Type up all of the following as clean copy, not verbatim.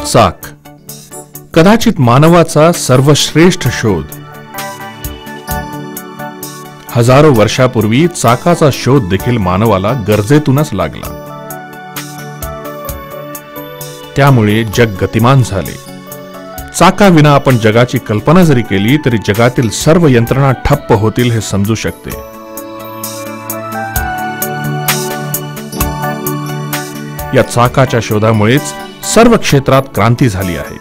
चाक कदाचित मानवाचा सर्वश्रेष्ठ शोध. हजारो वर्षापूर्वी चाकाचा शोध देखील मानवाला गरजेतूनच लागला. त्यामुळे जग गतिमान झाले. चाकाविना आपण जगाची कल्पना जरी केली तरी जगातील सर्व यंत्रणा ठप्प होतील हे समजू शकते. या चाकाच्या शोधामुळेच सर्व क्षेत्रात क्रांती झाली आहे.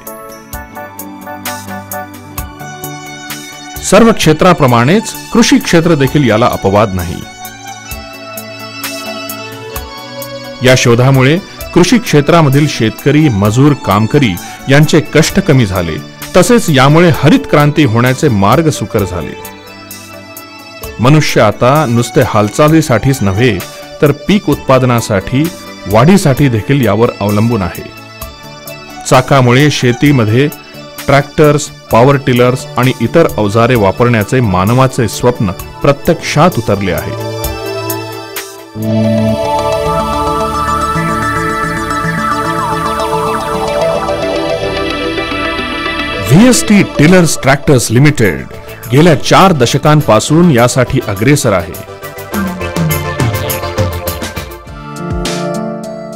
सर्व क्षेत्राप्रमाणेच कृषी क्षेत्र देखील याला अपवाद नाही. या शोधामुळे कृषी क्षेत्रामधील शेतकरी, मजूर, कामकरी यांचे कष्ट कमी झाले. तसेच यामुळे हरित क्रांती होण्याचे मार्ग सुकर झाले. मनुष्य आता नुसते हालचालीसाठीच नव्हे तर पीक उत्पादनासाठी, वाढीसाठी देखील यावर अवलंबून आहे. चाकामुळे शेतीमध्ये ट्रॅक्टर्स, पॉवर टिलर्स आणि इतर अवजारे वापरण्याचे मानवाचे स्वप्न प्रत्यक्षात उतरले आहे. व्हीएसटी टिलर्स ट्रॅक्टर्स लिमिटेड गेल्या 4 दशकांपासून यासाठी अग्रेसर आहे.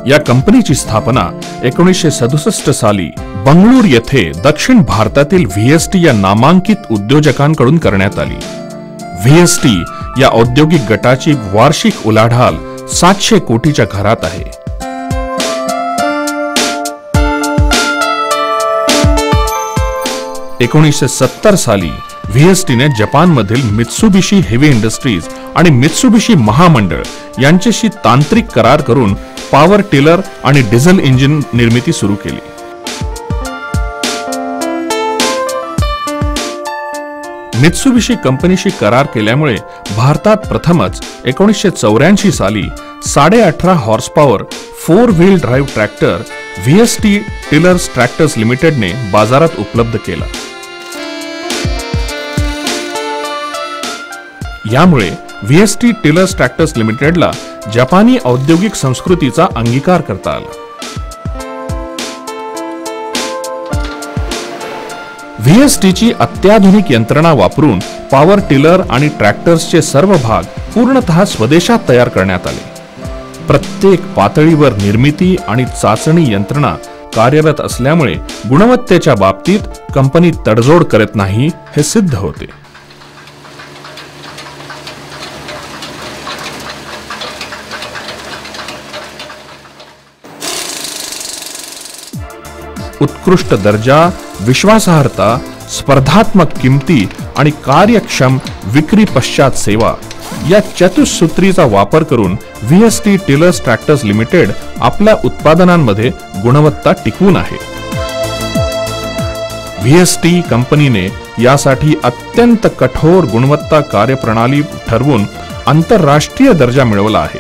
या कंपनीची स्थापना 1967 साली बंगळूर येथे दक्षिण भारतातील व्हीएसटी या नामांकित उद्योजकांकडून करण्यात आली. व्हीएसटी या औद्योगिक गटाची वार्षिक उलाढाल 700 कोटीच्या घरात आहे. ...1970 साली व्हीएसटीने जपानमधील मित्सुबिशी हेवी इंडस्ट्रीज आणि मित्सुबिशी महामंडळ यांच्याशी तांत्रिक करार करून पॉवर टिलर आणि डिझेल इंजिन निर्मिती सुरू केली. मित्सुबिशी कंपनीशी करार केल्यामुळे भारतात प्रथमच 1984 साली 18.5 horse power 4 wheel drive tractor VST tillers tractors लिमिटेडने बाजारात उपलब्ध केला. यामुळे व्हीएसटी टिलर्स ट्रॅक्टर्स लिमिटेडला जपानी औद्योगिक संस्कृतीचा अंगीकार करता आला. व्हीएसटीची अत्याधुनिक यंत्रणा वापरून पॉवर टिलर आणि ट्रॅक्टर्सचे सर्व भाग पूर्णतः स्वदेशात तयार करण्यात आले. प्रत्येक पातळीवर निर्मिती आणि चाचणी यंत्रणा कार्यरत असल्यामुळे गुणवत्तेच्या बाबतीत कंपनी तडजोड करत नाही हे सिद्ध होते. उत्कृष्ट दर्जा, विश्वासार्हता, स्पर्धात्मक किंमती आणि कार्यक्षम विक्री पश्चात सेवा या चतुसूत्रीचा वापर करून व्हीएसटी टिलर्स ट्रॅक्टर्स लिमिटेड आपल्या उत्पादनांमध्ये गुणवत्ता टिकवून आहे. व्हीएसटी कंपनीने यासाठी अत्यंत कठोर गुणवत्ता कार्यप्रणाली ठरवून आंतरराष्ट्रीय दर्जा मिळवला आहे.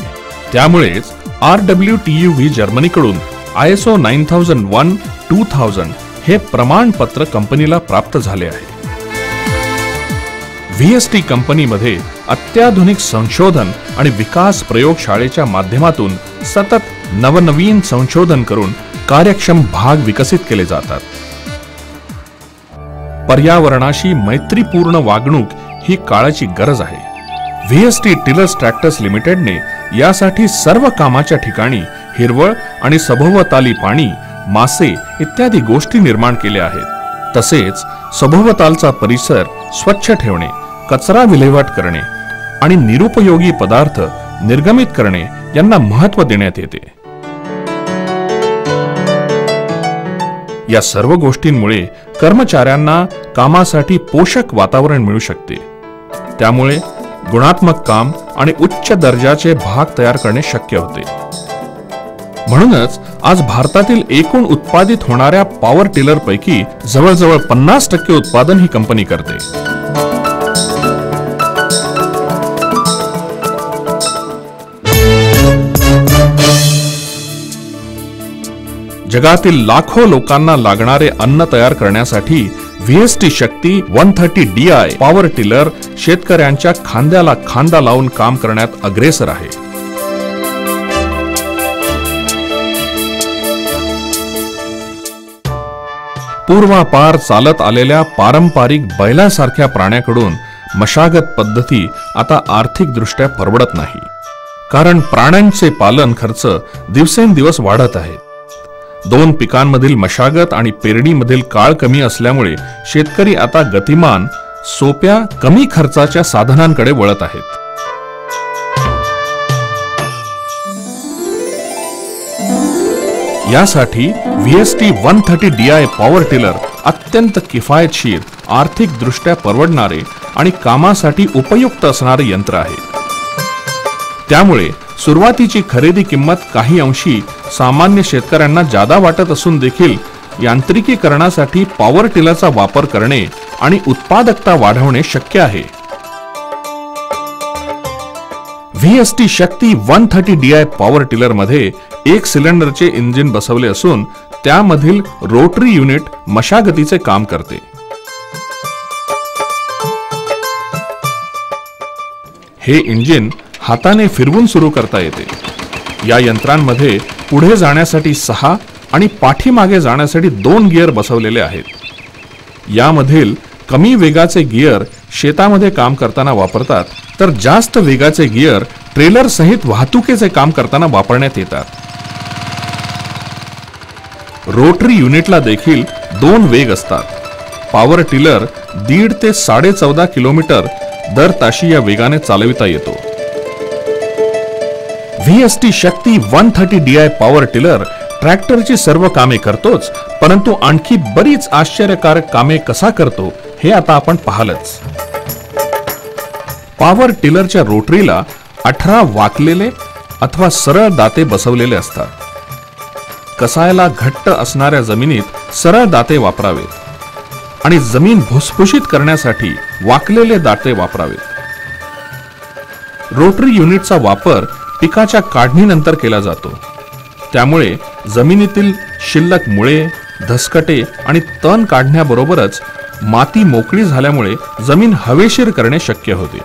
त्यामुळेच RWTUV जर्मनीकडून ISO 9001-2000 हे प्रमाणपत्र कंपनीला प्राप्त झाले आहे. व्हीएसटी कंपनीमध्ये अत्याधुनिक संशोधन आणि विकास प्रयोगशाळेच्या माध्यमातून सतत नवनवीन संशोधन करून कार्यक्षम भाग विकसित केले जातात. पर्यावरणाशी मैत्रीपूर्ण वागणूक ही काळाची गरज आहे. व्हीएसटी टिलर्स ट्रॅक्टर्स लिमिटेडने यासाठी सर्व कामाच्या ठिकाणी हिरवळ आणि सभोवताली पाणी, मासे इत्यादी गोष्टी निर्माण केल्या आहेत. तसेच सभोवतालचा परिसर स्वच्छ ठेवणे, कचरा विल्हेवाट करणे आणि निरुपयोगी पदार्थ निर्गमित करणे यांना महत्त्व देण्यात येते. या सर्व गोष्टींमुळे कर्मचाऱ्यांना कामासाठी पोषक वातावरण मिळू शकते. त्यामुळे गुणात्मक काम आणि उच्च दर्जाचे भाग तयार करणे शक्य होते. म्हणूनच आज भारतातील एकूण उत्पादित होणाऱ्या पॉवर टिलर पैकी जवळजवळ 50% उत्पादन ही कंपनी करते. जगातील लाखो लोकांना लागणारे अन्न तयार करण्यासाठी व्हीएसटी शक्ती 130 DI पॉवर टिलर शेतकऱ्यांच्या खांद्याला खांदा लावून काम करण्यात अग्रेसर आहे. पूर्वापार चालत आलेल्या पारंपरिक बैलासारख्या प्राण्याकडून मशागत पद्धती आता आर्थिकदृष्ट्या परवडत नाही, कारण प्राण्यांचे पालन खर्च दिवसेंदिवस वाढत आहेत. 2 पिकांमधील मशागत आणि पेरणीमधील काळ कमी असल्यामुळे शेतकरी आता गतिमान, सोप्या, कमी खर्चाच्या साधनांकडे वळत आहेत. यासाठी VST 130DI पॉवर टिलर अत्यंत किफायतशीर, आर्थिकदृष्ट्या परवडणारे आणि कामासाठी उपयुक्त असणारे यंत्र आहे. त्यामुळे सुरुवातीची खरेदी किंमत काही अंशी सामान्य शेतकऱ्यांना जादा वाटत असून देखील यांत्रिकीकरणासाठी पॉवर टिलरचा वापर करणे आणि उत्पादकता वाढवणे शक्य आहे. VST शक्ती 130DI पॉवर टिलर मध्ये 1 सिलेंडरचे इंजिन बसवले असून त्यामधील रोटरी युनिट मशागतीचे काम करते. हे इंजिन हाताने फिरवून सुरू करता येते. या यंत्रांमध्ये पुढे जाण्यासाठी 6 आणि पाठीमागे जाण्यासाठी 2 गिअर बसवलेले आहेत. यामधील कमी वेगाचे गिअर शेतामध्ये काम करताना वापरतात, तर जास्त वेगाचे गिअर ट्रेलर सहित वाहतुकीचे काम करताना वापरण्यात येतात. रोटरी युनिटला देखील 2 वेग असतात. पॉवर टिलर 1.5 ते 14.5 किलोमीटर दर ताशी या वेगाने चालविता येतो. VST शक्ती 130DI पॉवर टिलर ट्रॅक्टरची सर्व कामे करतोच, परंतु आणखी बरीच आश्चर्यकारक कामे कसा करतो हे आता आपण पाहालच. पॉवर टिलरच्या रोटरीला 18 वाकलेले अथवा सरळ दाते बसवलेले असतात. कसायला घट्ट असणाऱ्या जमिनीत सरळ दाते वापरावेत आणि जमीन भुसभुशीत करण्यासाठी वाकलेले दाते वापरावेत. रोटरी युनिटचा वापर पिकाच्या काढणीनंतर केला जातो. त्यामुळे जमिनीतील शिल्लक मुळे, धसकटे आणि तण काढण्याबरोबरच माती मोकळी झाल्यामुळे जमीन हवेशीर करणे शक्य होते.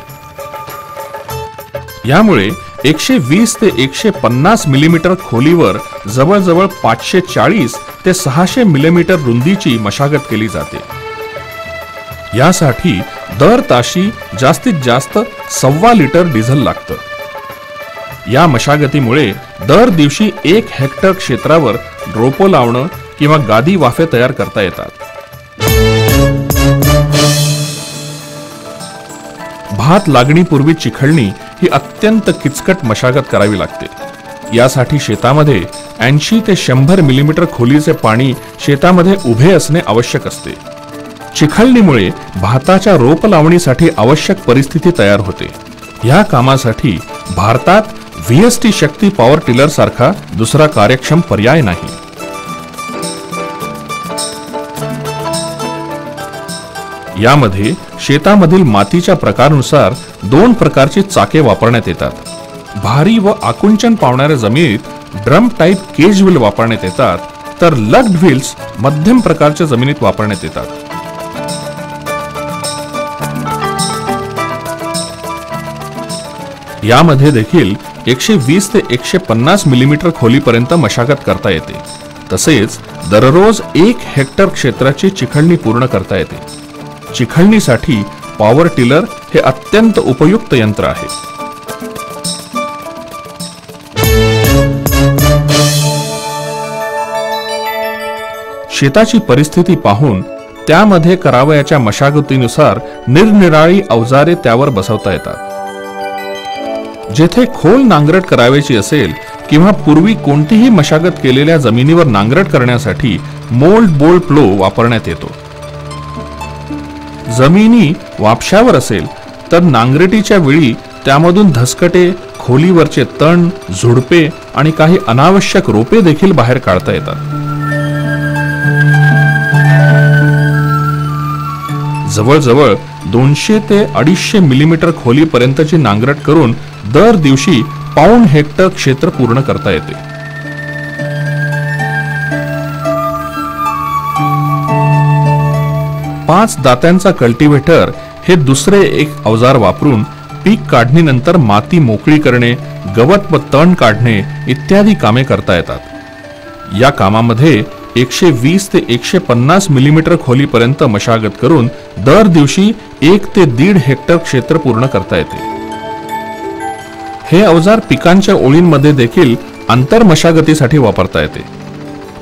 यामुळे 120 ते 150 मिलीमीटर खोलीवर जवळजवळ 540 ते 600 मिलीमीटर रुंदीची मशागत केली जाते. यासाठी दर ताशी जास्तीत जास्त 1.25 लिटर डिझेल लागतं. या मशागतीमुळे दर दिवशी 1 हेक्टर क्षेत्रावर रोपं लावणं किंवा गादी वाफे तयार करता येतात. भात लागणीपूर्वी चिखलणी ही अत्यंत किचकट मशागत करावी लागते. यासाठी शेतामध्ये 80 ते 100 मिलीमीटर खोलीचे पाणी शेतामध्ये उभे असणे आवश्यक असते. चिखलणीमुळे भाताच्या रोप लावणीसाठी आवश्यक परिस्थिती तयार होते. या कामासाठी भारतात VST शक्ती पॉवर टिलर सारखा दुसरा कार्यक्षम पर्याय नाही. यामध्ये शेतामधील मातीच्या प्रकारानुसार 2 प्रकारची चाके वापरण्यात येतात. भारी व आकुंचन पावणाऱ्या जमिनीत ड्रम टाईप केज व्हील वापरण्यात येतात, तर लग्ड व्हील्स मध्यम प्रकारच्या जमिनीत वापरण्यात येतात. यामध्ये देखील 120 ते 150 मिलीमीटर खोलीपर्यंत मशागत करता येते. तसेच दररोज 1 हेक्टर क्षेत्राची चिखलणी पूर्ण करता येते. चिखलणीसाठी पॉवर टिलर हे अत्यंत उपयुक्त यंत्र आहे. शेताची परिस्थिती पाहून त्यामध्ये करावयाच्या मशागतीनुसार निरनिराळी अवजारे त्यावर बसवता येतात. जेथे खोल नांगरट करावयाची असेल किंवा पूर्वी कोणतीही मशागत केलेल्या जमिनीवर नांगरट करण्यासाठी मोल्ड बोल प्लो वापरण्यात येतो. जमिनी वापशावर असेल तर नांगरटीच्या वेळी त्यामधून धसकटे, खोलीवरचे तण, झुडपे आणि काही अनावश्यक रोपे देखील बाहेर काढता येतात. जवळजवळ 200 ते 250 मिलीमीटर खोलीपर्यंतची नांगरट करून दर दिवशी 1.5 हेक्टर क्षेत्र पूर्ण करता येते. पाच दात्यांचा कल्टिव्हेटर हे दुसरे एक अवजार वापरून पीक काढणीनंतर माती मोकळी करणे, गवत व तण काढणे इत्यादी कामे करता येतात. या कामामध्ये 120 ते 150 मिलीमीटर खोलीपर्यंत मशागत करून दर दिवशी 1 ते 1.5 हेक्टर क्षेत्र पूर्ण करता येते. हे अवजार पिकांच्या ओळींमध्ये देखील आंतर मशागतीसाठी वापरता येते.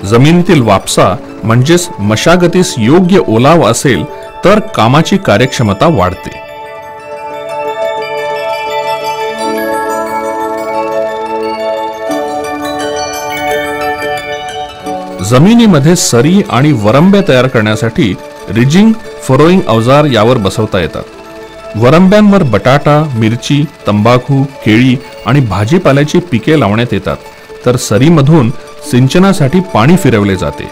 जमिनीतील वापसा म्हणजेच मशागतीस योग्य ओलावा असेल तर कामाची कार्यक्षमता वाढते. जमिनीमध्ये सरी आणि वरंबे तयार करण्यासाठी रिजिंग फरोईंग अवजार यावर बसवता येतात. वरंब्यांवर बटाटा, मिरची, तंबाखू, केळी आणि भाजीपाल्याची पिके लावण्यात येतात, तर सरीमधून सिंचनासाठी पाणी फिरवले जाते.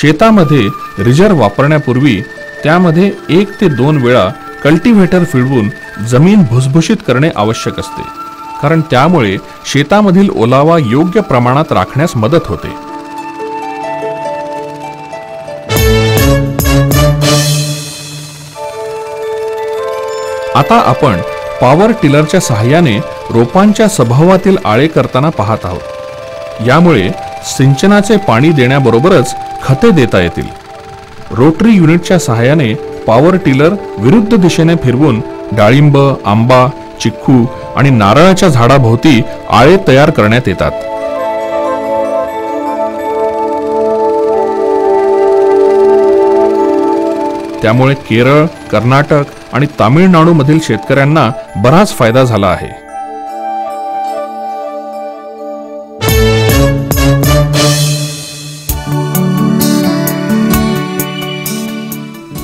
शेतामध्ये रिजर वापरण्यापूर्वी त्यामध्ये 1 ते 2 वेळा कल्टिव्हेटर फिरवून जमीन भुसभुशीत करणे आवश्यक असते, कारण त्यामुळे शेतामधील ओलावा योग्य प्रमाणात राखण्यास मदत होते. आता आपण पॉवर टिलरच्या सहाय्याने रोपांच्या सभोवतातील आळे करताना पाहत आहोत. यामुळे सिंचनाचे पाणी देण्याबरोबरच खते देता येतील. रोटरी युनिटच्या सहाय्याने पॉवर टिलर विरुद्ध दिशेने फिरवून डाळिंब, आंबा, चिक्कू आणि नारळाच्या झाडाभोवती आळे तयार करण्यात येतात. त्यामुळे केरळ, कर्नाटक आणि तामिळनाडू मधील शेतकऱ्यांना बराच फायदा झाला आहे.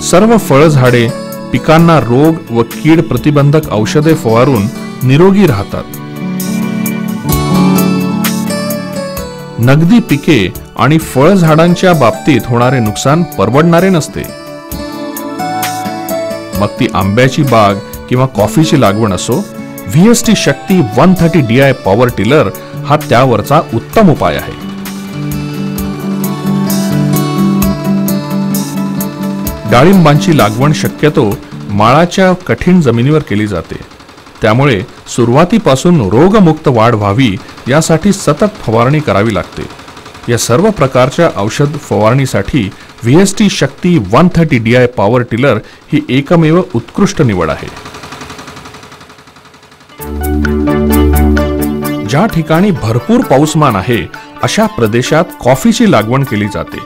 सर्व फळझाडे पिकांना रोग व कीड प्रतिबंधक औषधे फवारून निरोगी राहतात. नगदी पिके आणि फळझाडांच्या बाबतीत होणारे नुकसान परवडणारे नसते. मग ती आंब्याची बाग किंवा कॉफीची लागवड असो, VST शक्ती 130 DI पॉवर टिलर हा त्यावरचा उत्तम उपाय आहे. डाळिंबांची लागवड शक्यतो माळाच्या कठीण जमिनीवर केली जाते. त्यामुळे सुरुवातीपासून रोगमुक्त वाढ व्हावी यासाठी सतत फवारणी करावी लागते. या सर्व प्रकारच्या औषध फवारणीसाठी VST शक्ती 130 DI पॉवर टिलर ही एकमेव उत्कृष्ट निवड आहे. ज्या ठिकाणी भरपूर पाऊसमान आहे अशा प्रदेशात कॉफीची लागवड केली जाते.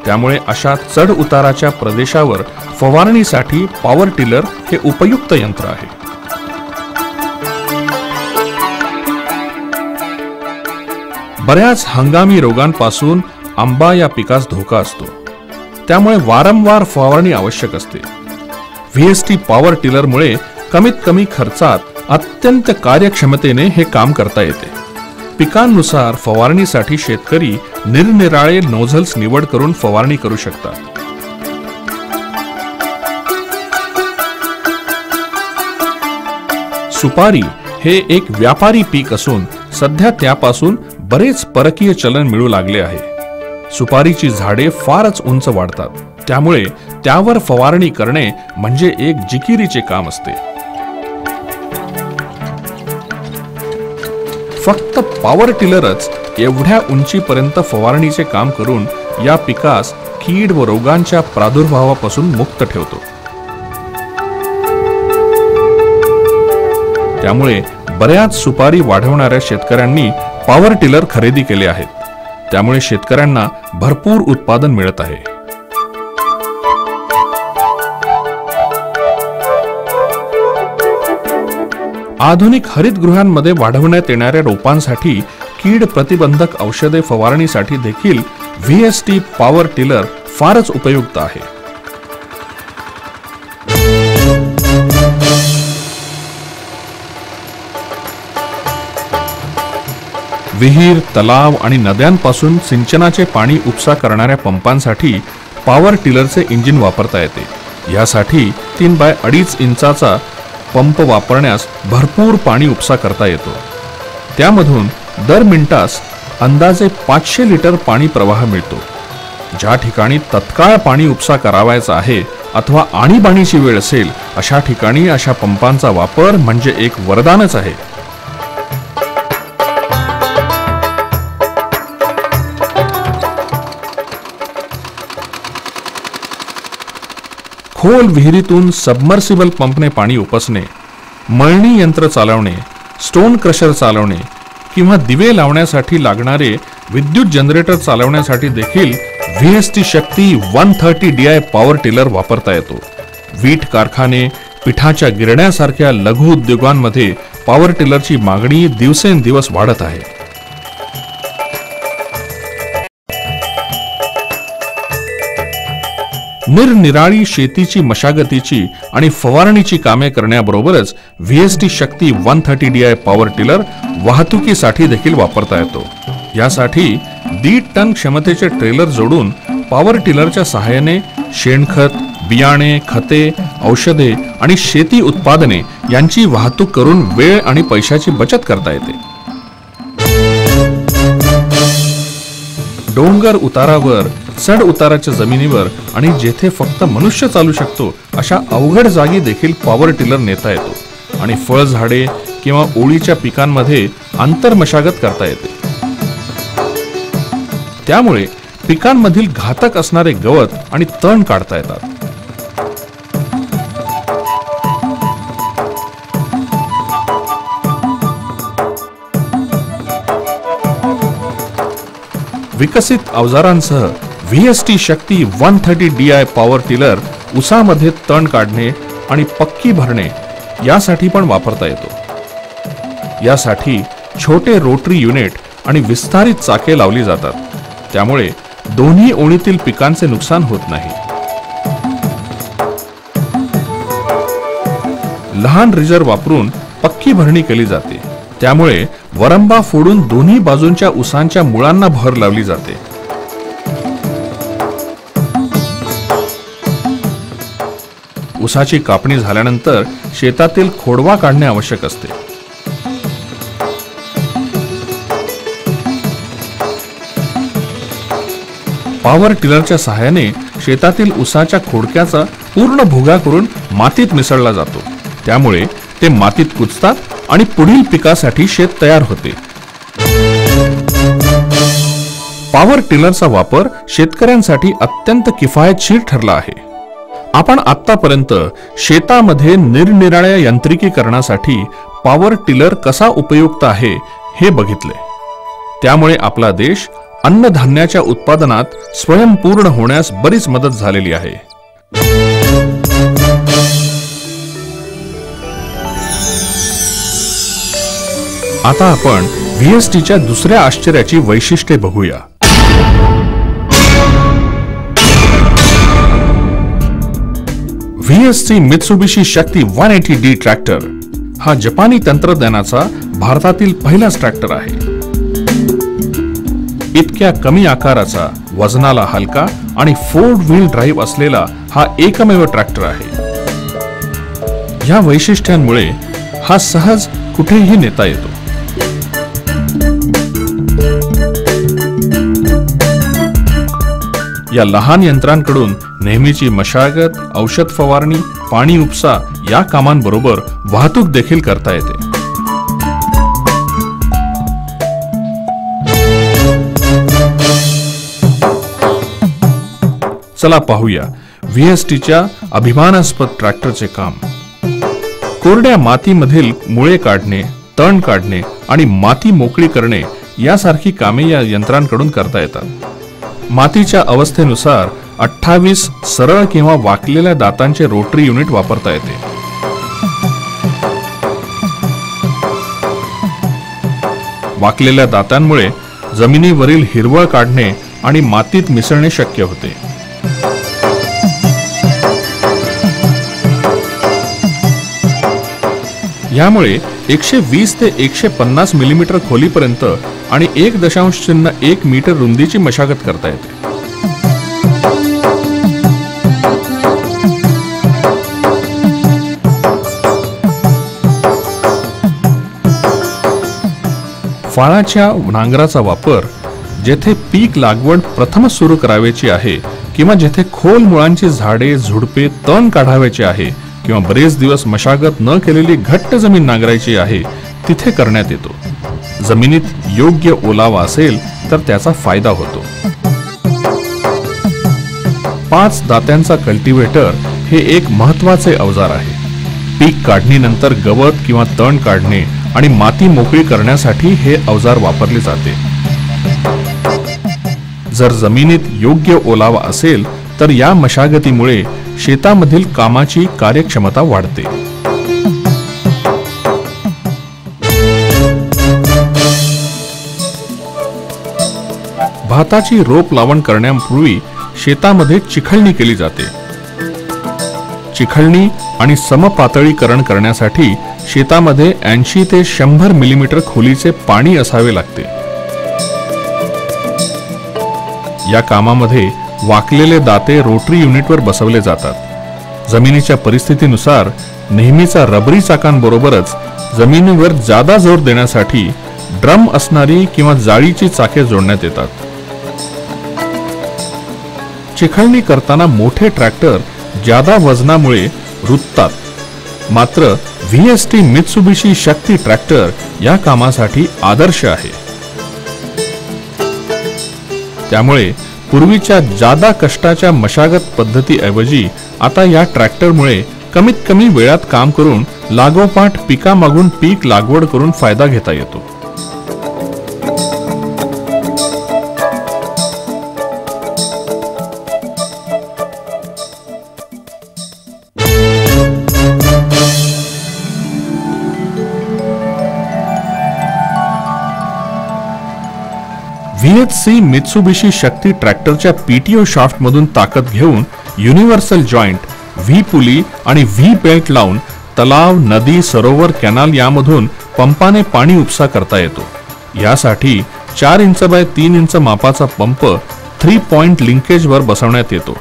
त्यामुळे अशा चढ उताराच्या प्रदेशावर फवारणीसाठी पॉवर टिलर हे उपयुक्त यंत्र आहे. बऱ्याच हंगामी रोगांपासून आंबा या पिकास धोका असतो. त्यामुळे वारंवार फवारणी आवश्यक असते. VST पॉवर टिलरमुळे कमीत कमी खर्चात अत्यंत कार्यक्षमतेने हे काम करता येते. पिकांनुसार फवारणीसाठी शेतकरी निरनिराळे नोझल्स निवड करून फवारणी करू शकतात. सुपारी हे एक व्यापारी पीक असून सध्या त्यापासून बरेच परकीय चलन मिळू लागले आहे. सुपारीची झाडे फारच उंच वाढतात. त्यामुळे त्यावर फवारणी करणे म्हणजे एक जिकिरीचे काम असते. फक्त पॉवर टिलरच एवढ्या उंचीपर्यंत फवारणीचे काम करून या पिकास कीड व रोगांच्या प्रादुर्भावापासून मुक्त ठेवतो. त्यामुळे बऱ्याच सुपारी वाढवणाऱ्या शेतकऱ्यांनी पॉवर टिलर खरेदी केले आहेत. त्यामुळे शेतकऱ्यांना भरपूर उत्पादन मिळत आहे. आधुनिक हरितगृहांमध्ये वाढवण्यात येणाऱ्या रोपांसाठी कीड प्रतिबंधक औषधे फवारणीसाठी देखील VST पॉवर टिलर फारच उपयुक्त आहे. विहीर, तलाव आणि नद्यांपासून सिंचनाचे पाणी उपसा करणाऱ्या पंपांसाठी पॉवर टिलरचे इंजिन वापरता येते. यासाठी 3 बाय 2.5 इंचाचा पंप वापरण्यास भरपूर पाणी उपसा करता येतो. त्यामधून दर मिनिटास अंदाजे 500 लिटर पाणी प्रवाह मिळतो. ज्या ठिकाणी तत्काळ पाणी उपसा करावायचा आहे अथवा आणीबाणीची वेळ असेल अशा ठिकाणी अशा पंपांचा वापर म्हणजे एक वरदानच आहे. खोल विहिरीतून सबमर्सिबल पंपने पाणी उपसणे, मळणी यंत्र चालवणे, स्टोन क्रशर चालवणे किंवा दिवे लावण्यासाठी लागणारे विद्युत जनरेटर चालवण्यासाठी देखील VST शक्ती 130 DI पॉवर टिलर वापरता येतो. वीट कारखाने, पिठाच्या गिरण्यासारख्या लघु उद्योगांमध्ये पॉवर टिलरची मागणी दिवसेंदिवस वाढत आहे. निरनिराळी शेतीची, मशागतीची आणि फवारणीची कामे करण्याबरोबरच VST शक्ती 130 DI पॉवर टिलर वाहतुकीसाठी देखील वापरता येतो. यासाठी 1.5 टन क्षमतेचे ट्रेलर जोडून पॉवर टिलरच्या सहाय्याने शेणखत, बियाणे, खते, औषधे आणि शेती उत्पादने यांची वाहतूक करून वेळ आणि पैशाची बचत करता येते. डोंगर उतारावर, चढ उताराच्या जमिनीवर आणि जेथे फक्त मनुष्य चालू शकतो अशा अवघड जागी देखील पॉवर टिलर नेता येतो आणि फळझाडे किंवा ओळीच्या पिकांमध्ये आंतरमशागत करता येते. त्यामुळे पिकांमधील घातक असणारे गवत आणि तण काढता येतात. विकसित अवजारांसह VST शक्ती 130 DI पॉवर टिलर उसामध्ये तण काढणे आणि पक्की भरणे यासाठी पण वापरता येतो. यासाठी छोटे रोटरी युनिट आणि विस्तारित चाके लावली जातात. त्यामुळे दोन्ही ओळीतील पिकांचे नुकसान होत नाही. लहान रिजर वापरून पक्की भरणी केली जाते. त्यामुळे वरंबा फोडून दोन्ही बाजूंच्या उसांच्या मुळांना भर लावली जाते. उसाची कापणी झाल्यानंतर शेतातील खोडवा काढणे आवश्यक असते. पॉवर टिलरच्या सहाय्याने शेतातील उसाच्या खोडक्याचा पूर्ण भुगा करून मातीत मिसळला जातो. त्यामुळे ते मातीत कुजतात आणि पुढील पिकासाठी शेत तयार होते. पॉवर टिलरचा वापर शेतकऱ्यांसाठी अत्यंत किफायतशीर ठरला आहे. आपण आतापर्यंत शेतामध्ये निरनिराळ्या यांत्रिकीकरणासाठी पॉवर टिलर कसा उपयुक्त आहे हे बघितले. त्यामुळे आपला देश अन्नधान्याच्या उत्पादनात स्वयंपूर्ण होण्यास बरीच मदत झालेली आहे. आता आपण VSTच्या दुसऱ्या आश्चर्याची वैशिष्ट्ये बघूया. VST मित्सुबिशी शक्ती 180D ट्रॅक्टर हा जपानी तंत्रज्ञानाचा भारतातील पहिलाच ट्रॅक्टर आहे. इतक्या कमी आकाराचा, वजनाला हलका आणि 4 व्हील ड्राईव्ह असलेला हा एकमेव ट्रॅक्टर आहे. या वैशिष्ट्यांमुळे हा सहज कुठेही नेता येतो. या लहान यंत्रांकडून नेहमीची मशागत, औषध फवारणी, पाणी उपसा या कामांबरोबर वाहतूक देखील करता येते. चला पाहूया VSTच्या अभिमानास्पद ट्रॅक्टरचे काम. कोरड्या मातीमधील मुळे काढणे, तण काढणे आणि माती मोकळी करणे यासारखी कामे या यंत्रांकडून करता येतात. मातीच्या अवस्थेनुसार 28 सरळ किंवा वाकलेल्या दातांचे रोटरी युनिट वापरता येते. वाकलेल्या दातांमुळे जमिनीवरील हिरवळ काढणे आणि मातीत मिसळणे शक्य होते. यामुळे 120 ते 150 मिलीमीटर खोलीपर्यंत आणि 1.1 मीटर रुंदीची मशागत करता येते. फाळाच्या नांगराचा वापर जेथे पीक लागवड प्रथमच सुरू करायची आहे किंवा जेथे खोल मुळांची झाडे, झुडपे, तण काढायचे आहे किंवा बरेच दिवस मशागत न केलेली घट्ट जमीन नांगरायची आहे तिथे करण्यात येतो. जमिनीत योग्य ओलावा असेल तर त्याचा फायदा होतो. 5 दात्यांचा कल्टिव्हेटर हे एक महत्त्वाचे अवजार आहे. पीक काढणीनंतर गवत किंवा तण काढणे आणि माती मोकळी करण्यासाठी हे अवजार वापरले जाते. जर जमिनीत योग्य ओलावा असेल तर या मशागतीमुळे शेतामधील कामाची कार्यक्षमता वाढते. भाताची रोप लावण करण्यापूर्वी शेतामध्ये चिखलणी केली जाते. चिखलणी आणि समपातळीकरण करण्यासाठी शेतामध्ये 80 ते 100 मिलीमीटर खोलीचे पाणी असावे लागते. या कामामध्ये वाकलेले दाते रोटरी युनिटवर बसवले जातात. जमिनीच्या परिस्थितीनुसार नेहमीचा रबरी चाकांबरोबरच जमिनीवर जादा जोर देण्यासाठी ड्रम असणारी किंवा जाळीची चाके जोडण्यात येतात. चिखलणी करताना मोठे ट्रॅक्टर जादा वजनामुळे रुततात, मात्र VST मित्सुबिशी शक्ती ट्रॅक्टर या कामासाठी आदर्श आहे. त्यामुळे पूर्वीच्या जादा कष्टाच्या मशागत पद्धतीऐवजी आता या ट्रॅक्टरमुळे कमीत कमी वेळात काम करून लागोपाठ पिकामागून पीक लागवड करून फायदा घेता येतो. VHC मित्सुबिशी शक्ती ट्रॅक्टरच्या PTO शाफ्ट मधून ताकद घेऊन युनिव्हर्सल जॉइंट, व्ही पुली आणि व्ही बेल्ट लावून तलाव, नदी, सरोवर, कॅनल यामधून पंपाने पाणी उपसा करता येतो. यासाठी 4 इंच बाय 3 इंच मापाचा पंप 3 पॉइंट लिंकेज वर बसवण्यात येतो.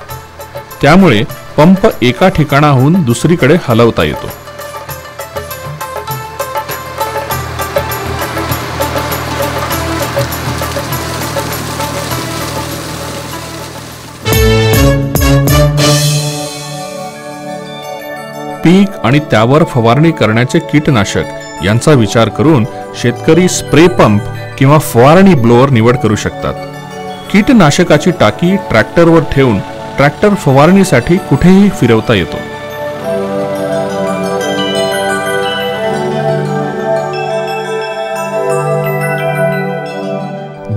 त्यामुळे पंप एका ठिकाणाहून दुसरीकडे हलवता येतो. पीक आणि त्यावर फवारणी करण्याचे कीटनाशक यांचा विचार करून शेतकरी स्प्रे पंप किंवा फवारणी ब्लोअर निवड करू शकतात. कीटनाशकाची टाकी ट्रॅक्टरवर ठेवून ट्रॅक्टर फवारणीसाठी कुठेही फिरवता येतो.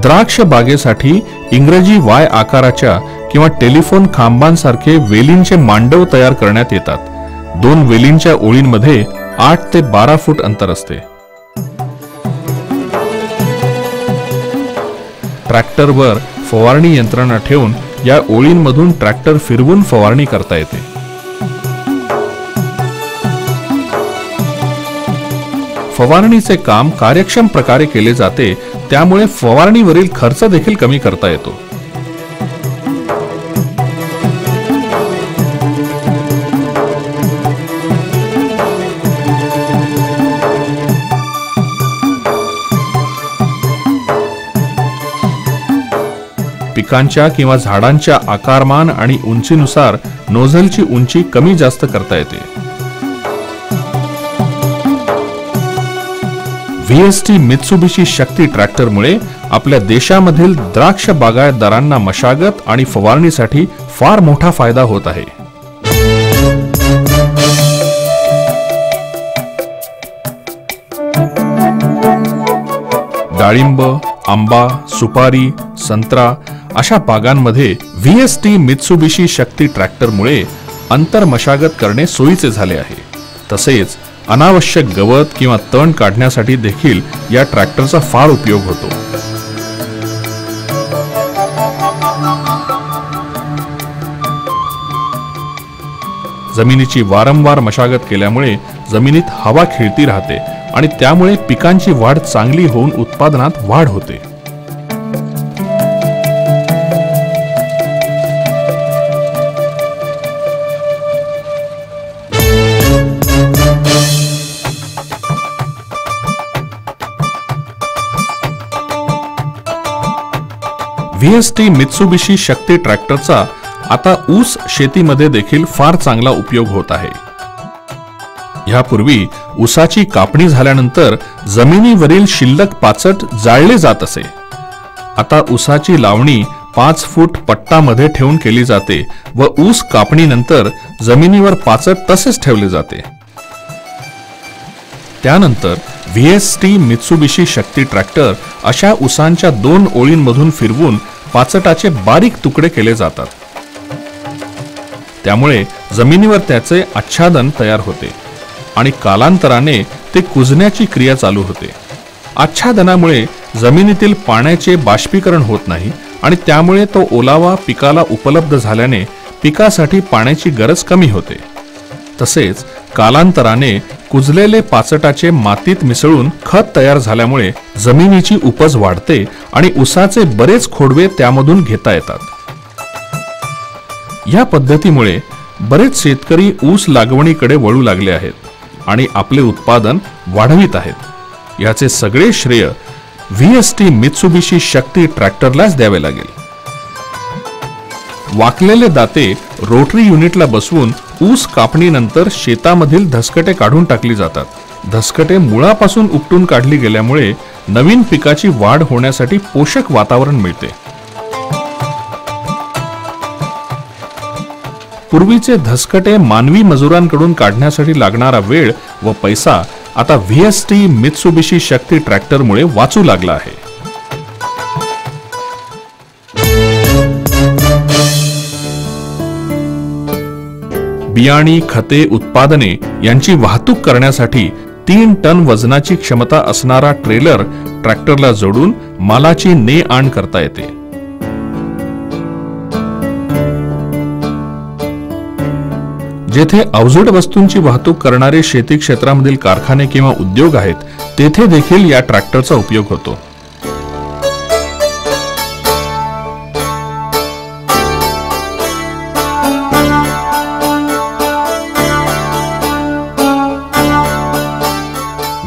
द्राक्ष बागेसाठी इंग्रजी Y आकाराच्या किंवा टेलिफोन खांबांसारखे वेलींचे मांडव तयार करण्यात येतात. 2 वेलींच्या ओळींमध्ये 8 ते 12 फूट अंतर असते. ट्रॅक्टरवर फवारणी यंत्रणा ठेवून या ओळींमधून ट्रॅक्टर फिरवून फवारणी करता येते. फवारणीचे काम कार्यक्षम प्रकारे केले जाते, त्यामुळे फवारणीवरील खर्च देखील कमी करता येतो. पिकांच्या किंवा झाडांच्या आकारमान आणि उंचीनुसार नोझलची उंची कमी जास्त करता येते. VST मित्सुबिशी शक्ती ट्रॅक्टरमुळे आपल्या देशामधील द्राक्ष बागायतदारांना मशागत आणि फवारणीसाठी फार मोठा फायदा होत आहे. डाळिंब, आंबा, सुपारी, संत्रा अशा बागांमध्ये VST मित्सुबिशी शक्ती ट्रॅक्टरमुळे अंतर मशागत करणे सोयीचे झाले आहे. तसेच अनावश्यक गवत किंवा तण काढण्यासाठी देखील या ट्रॅक्टरचा फार उपयोग होतो. जमिनीची वारंवार मशागत केल्यामुळे जमिनीत हवा खेळती राहते आणि त्यामुळे पिकांची वाढ चांगली होऊन उत्पादनात वाढ होते. VST मित्सुबिशी शक्ती ट्रॅक्टरचा आता ऊस शेतीमध्ये देखील फार चांगला उपयोग होत आहे. यापूर्वी ऊसाची कापणी झाल्यानंतर जमिनीवरील शिल्लक पाचट जाळले जात असे. आता ऊसाची लावणी 5 फूट पट्टामध्ये ठेवून केली जाते व ऊस कापणीनंतर जमिनीवर पाचट तसेच ठेवले जाते। त्यानंतर VST मित्सुबिशी शक्ती ट्रॅक्टर अशा ऊसांच्या 2 ओळींमधून फिरवून पाचटाचे बारीक तुकडे केले जातात। त्यामुळे जमिनीवर त्याचे आच्छादन तयार होते आणि कालांतराने ते कुजण्याची क्रिया चालू होते। आच्छादनामुळे जमिनीतील पाण्याचे बाष्पीकरण होत नाही आणि त्यामुळे तो ओलावा पिकाला उपलब्ध झाल्याने पिकासाठी पाण्याची गरज कमी होते। तसेच कालांतराने कुजलेले पाचटाचे मातीत मिसळून खत तयार झाल्यामुळे जमिनीची उपज वाढते आणि ऊसाचे बरेच खोडवे त्यामधून घेता येतात। या पद्धतीमुळे बरेच शेतकरी ऊस लागवणीकडे वळू लागले आहेत आणि आपले उत्पादन वाढवित आहेत। याचे सगळे श्रेय VST मित्सुबिशी शक्ती ट्रॅक्टरलाच द्यावे लागेल। वाकलेले दाते रोटरी युनिटला बसवून ऊस कापणीनंतर शेतामधील धसकटे काढून टाकली जातात। धसकटे मुळापासून उपटून काढली गेल्यामुळे नवीन पिकाची वाढ होण्यासाठी पोषक वातावरण मिळते। पूर्वीचे धसकटे मानवी मजुरांकडून काढण्यासाठी लागणारा वेळ व पैसा आता VST मित्सुबिशी शक्ती ट्रॅक्टरमुळे वाचू लागला आहे। बियाणी, खते, उत्पादने यांची वाहतूक करण्यासाठी 3 टन वजनाची क्षमता असणारा ट्रेलर ट्रॅक्टरला जोडून मालाची ने आण करता येते। जेथे अवजड वस्तूंची वाहतूक करणारे शेती क्षेत्रामधील कारखाने किंवा उद्योग आहेत तेथे देखील या ट्रॅक्टरचा उपयोग होतो।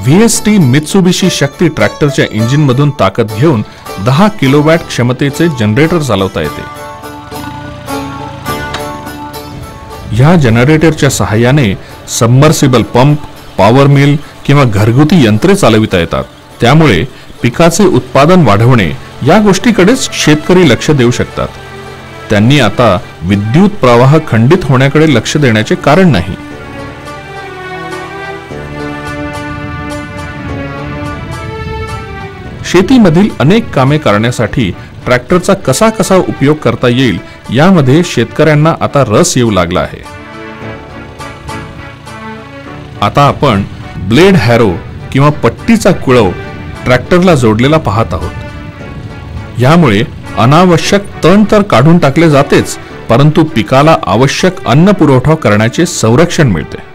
VST मित्सुबिशी शक्ती ट्रॅक्टरच्या इंजिनमधून ताकद घेऊन 10 किलोवॅट क्षमतेचे जनरेटर चालवता येते। या जनरेटरच्या सहाय्याने सबमर्सिबल पंप, पॉवर मिल किंवा घरगुती यंत्रे चालविता येतात। त्यामुळे पिकाचे उत्पादन वाढवणे या गोष्टीकडेच शेतकरी लक्ष देऊ शकतात। त्यांनी आता विद्युत प्रवाह खंडित होण्याकडे लक्ष देण्याचे कारण नाही। शेतीमधील अनेक कामे करण्यासाठी ट्रॅक्टरचा कसा उपयोग करता येईल यामध्ये शेतकऱ्यांना आता रस येऊ लागला आहे। आता आपण ब्लेड हॅरो किंवा पट्टीचा कुळव ट्रॅक्टरला जोडलेला पाहत आहोत। यामुळे अनावश्यक तण तर काढून टाकले जातेच, परंतु पिकाला आवश्यक अन्न पुरवठा करण्याचे संरक्षण मिळते।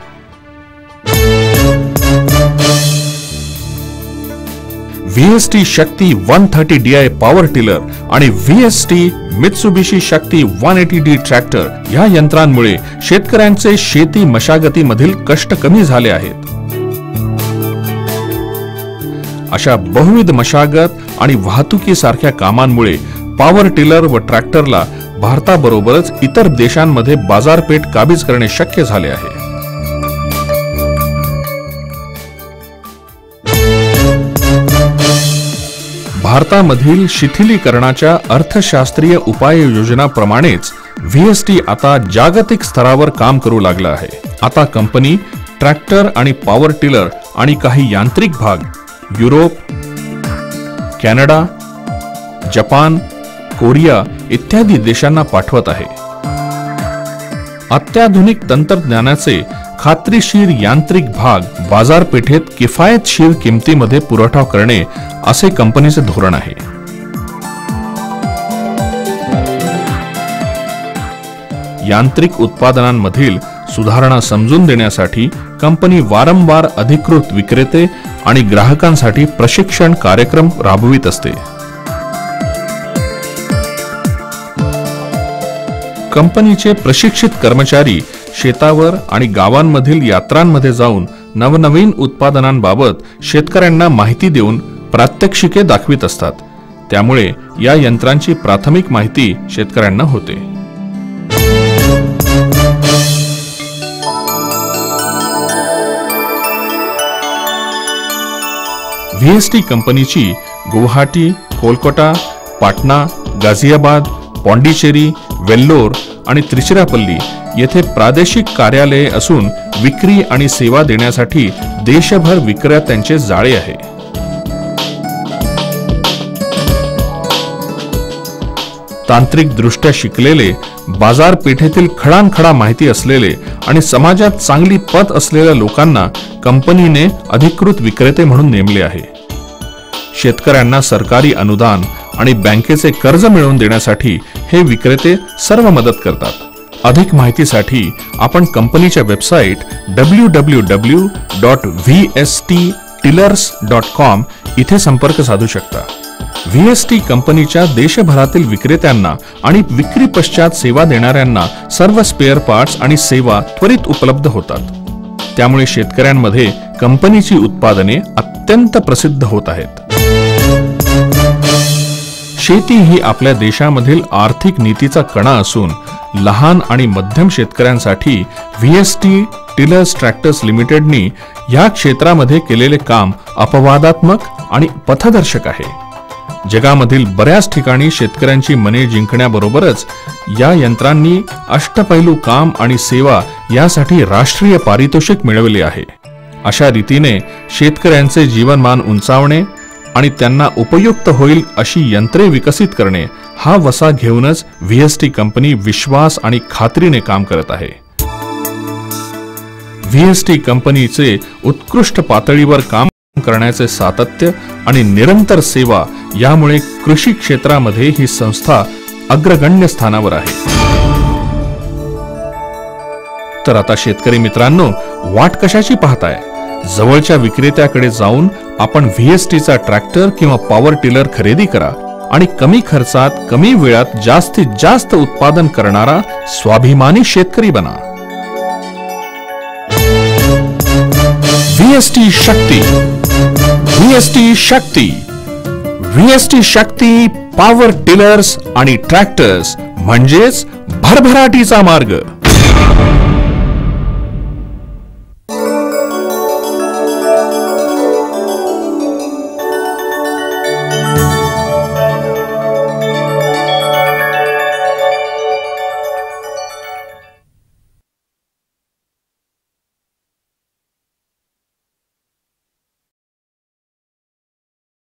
VST शक्ती 130DI पॉवर टिलर आणि VST मित्सुबिशी शक्ती 180D ट्रॅक्टर या यंत्रांमुळे शेतकऱ्यांचे शेती मशागतीमधील कष्ट कमी झाले आहेत। अशा बहुविध मशागत आणि वाहतुकीसारख्या कामांमुळे पॉवर टिलर व ट्रॅक्टरला भारताबरोबरच इतर देशांमध्ये बाजारपेठ काबीज करणे शक्य झाले आहे। भारतामधील शिथिलीकरणाच्या अर्थशास्त्रीय उपाययोजनाप्रमाणेच VST आता जागतिक स्तरावर काम करू लागला आहे। आता कंपनी ट्रॅक्टर आणि पॉवर टिलर आणि काही यांत्रिक भाग युरोप, कॅनडा, जपान, कोरिया इत्यादी देशांना पाठवत आहे। अत्याधुनिक तंत्रज्ञानाचे खात्रीशीर यांत्रिक भाग बाजारपेठेत किफायतशीर किमतीमध्ये पुरवठा करणे असे कंपनीचे धोरण आहे। यांत्रिक उत्पादनांमधील सुधारणा समजून देण्यासाठी कंपनी वारंवार अधिकृत विक्रेते आणि ग्राहकांसाठी प्रशिक्षण कार्यक्रम राबवित असते। कंपनीचे प्रशिक्षित कर्मचारी शेतावर आणि गावांमधील यात्रांमध्ये जाऊन नवनवीन उत्पादनांबाबत शेतकऱ्यांना माहिती देऊन प्रात्यक्षिके दाखवित असतात। त्यामुळे या यंत्रांची प्राथमिक माहिती शेतकऱ्यांना होते। VST कंपनीची गुवाहाटी, कोलकाता, पाटणा, गाझियाबाद, पॉंडिचेरी, वेल्लोर आणि त्रिचिरापल्ली येथे प्रादेशिक कार्यालये असून विक्री आणि सेवा देण्यासाठी देशभर विक्रेत्यांचे जाळे आहे. तांत्रिक दृष्ट्या शिकलेले, बाजारपेठेतील खडानखडा माहिती असलेले आणि समाजात चांगली पत असलेल्या लोकांना कंपनीने अधिकृत विक्रेते म्हणून नेमले आहे. शेतकऱ्यांना सरकारी अनुदान आणि बँकेचे कर्ज मिळवून देण्यासाठी हे विक्रेते सर्व मदत करतात. अधिक माहितीसाठी आपण कंपनीच्या वेबसाईट www.vsttillers.com इथे संपर्क साधू शकता. व्हीएसटी कंपनीच्या देशभरातील विक्रेत्यांना आणि विक्री पश्चात सेवा देणाऱ्यांना सर्व स्पेअर पार्ट्स आणि सेवा त्वरित उपलब्ध होतात. त्यामुळे शेतकऱ्यांमध्ये कंपनीची उत्पादने अत्यंत प्रसिद्ध होत आहेत. शेती ही आपल्या देशामधील आर्थिक नीतीचा कणा असून लहान आणि मध्यम शेतकऱ्यांसाठी व्हीएसटी टिलर्स ट्रॅक्टर्स लिमिटेडनी या क्षेत्रामध्ये केलेले काम अपवादात्मक आणि पथदर्शक आहे. जगामधील बऱ्याच ठिकाणी शेतकऱ्यांची मने जिंकण्याबरोबरच या यंत्रांनी अष्टपैलू काम आणि सेवा यासाठी राष्ट्रीय पारितोषिक मिळवले आहे. अशा रीतीने शेतकऱ्यांचे जीवनमान उंचावणे आणि त्यांना उपयुक्त होईल अशी यंत्रे विकसित करणे हा वसा घेऊनच व्हीएसटी कंपनी विश्वास आणि खात्रीने काम करत आहे. व्हीएसटी कंपनीचे उत्कृष्ट पातळीवर काम करण्याचे सातत्य आणि निरंतर सेवा यामुळे कृषी क्षेत्रामध्ये ही संस्था अग्रगण्य स्थानावर आहे. तर आता शेतकरी मित्रांनो, वाट कशाची पाहताय? जवळच्या विक्रेत्याकडे जाऊन आपण व्हीएसटीचा ट्रॅक्टर किंवा पॉवर टिलर खरेदी करा आणि कमी खर्चात कमी वेळात जास्तीत जास्त उत्पादन करणारा स्वाभिमानी शेतकरी बना. व्हीएसटी शक्ती, व्हीएसटी शक्ती, व्हीएसटी शक्ती पॉवर टिलर्स आणि ट्रॅक्टर्स म्हणजेच भरभराटीचा मार्ग.